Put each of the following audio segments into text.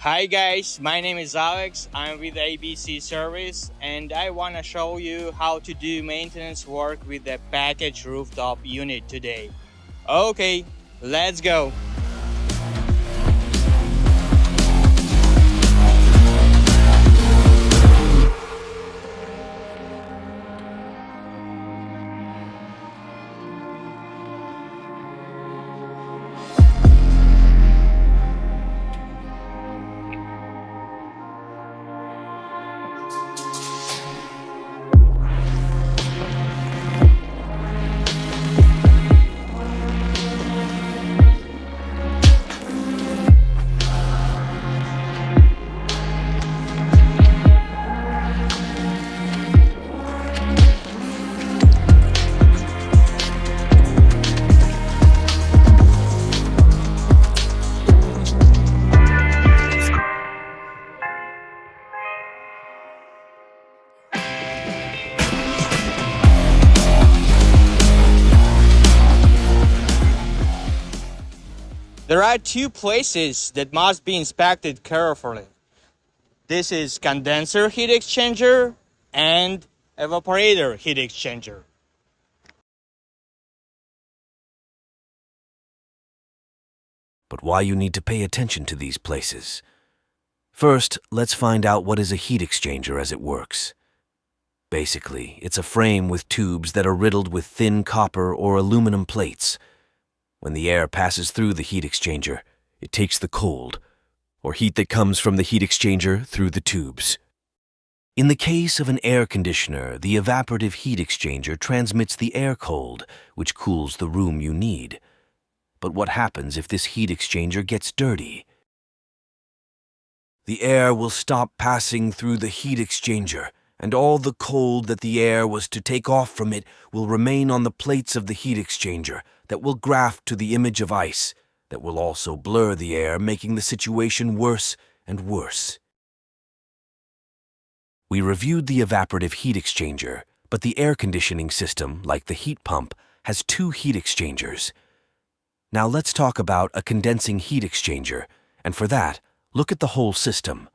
Hi guys, my name is Alex. I'm with ABC Service and I want to show you how to do maintenance work with the package rooftop unit today. Okay, let's go. There are two places that must be inspected carefully. This is condenser heat exchanger and evaporator heat exchanger. But why you need to pay attention to these places? First, let's find out what is a heat exchanger as it works. Basically, it's a frame with tubes that are riddled with thin copper or aluminum plates. When the air passes through the heat exchanger, it takes the cold, or heat that comes from the heat exchanger through the tubes. In the case of an air conditioner, the evaporative heat exchanger transmits the air cold, which cools the room you need. But what happens if this heat exchanger gets dirty? The air will stop passing through the heat exchanger, and all the cold that the air was to take off from it will remain on the plates of the heat exchanger that will graft to the image of ice, that will also blur the air, making the situation worse and worse. We reviewed the evaporative heat exchanger, but the air conditioning system, like the heat pump, has two heat exchangers. Now let's talk about a condensing heat exchanger, and for that, look at the whole system.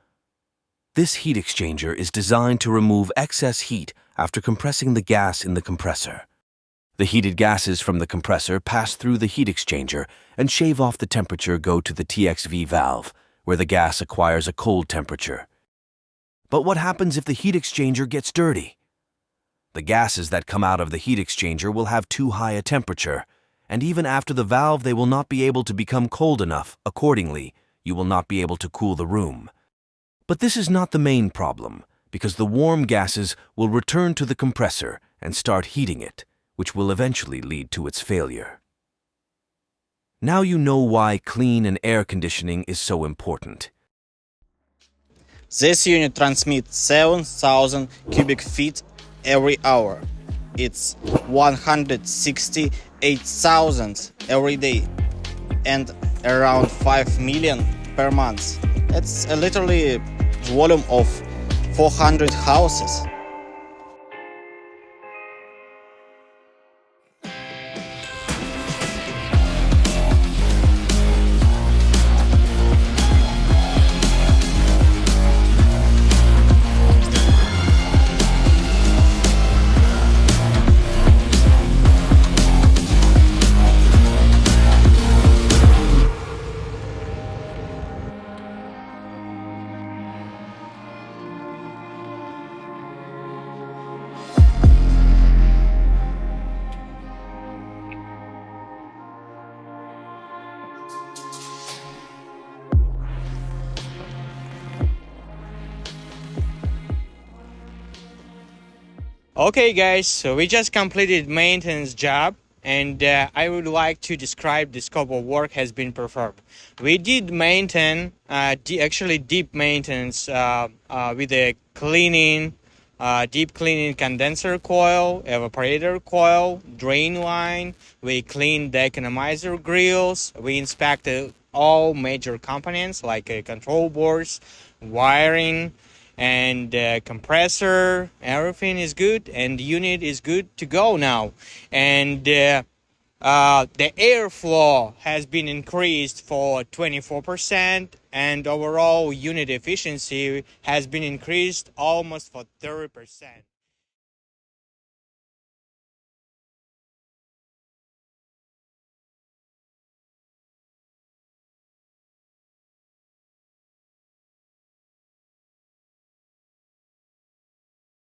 This heat exchanger is designed to remove excess heat after compressing the gas in the compressor. The heated gases from the compressor pass through the heat exchanger and shave off the temperature go to the TXV valve, where the gas acquires a cold temperature. But what happens if the heat exchanger gets dirty? The gases that come out of the heat exchanger will have too high a temperature, and even after the valve they will not be able to become cold enough. Accordingly, you will not be able to cool the room. But this is not the main problem, because the warm gases will return to the compressor and start heating it, which will eventually lead to its failure. Now you know why clean and air conditioning is so important. This unit transmits 7,000 cubic feet every hour. It's 168,000 every day and around 5 million per month. That's literally the volume of 400 houses. Okay guys, so we just completed maintenance job and I would like to describe the scope of work has been performed. We did maintain, deep maintenance with a cleaning, deep cleaning condenser coil, evaporator coil, drain line. We cleaned the economizer grills. We inspected all major components like control boards, wiring, and compressor. Everything is good and the unit is good to go now. And the airflow has been increased for 24%, and overall unit efficiency has been increased almost for 30%.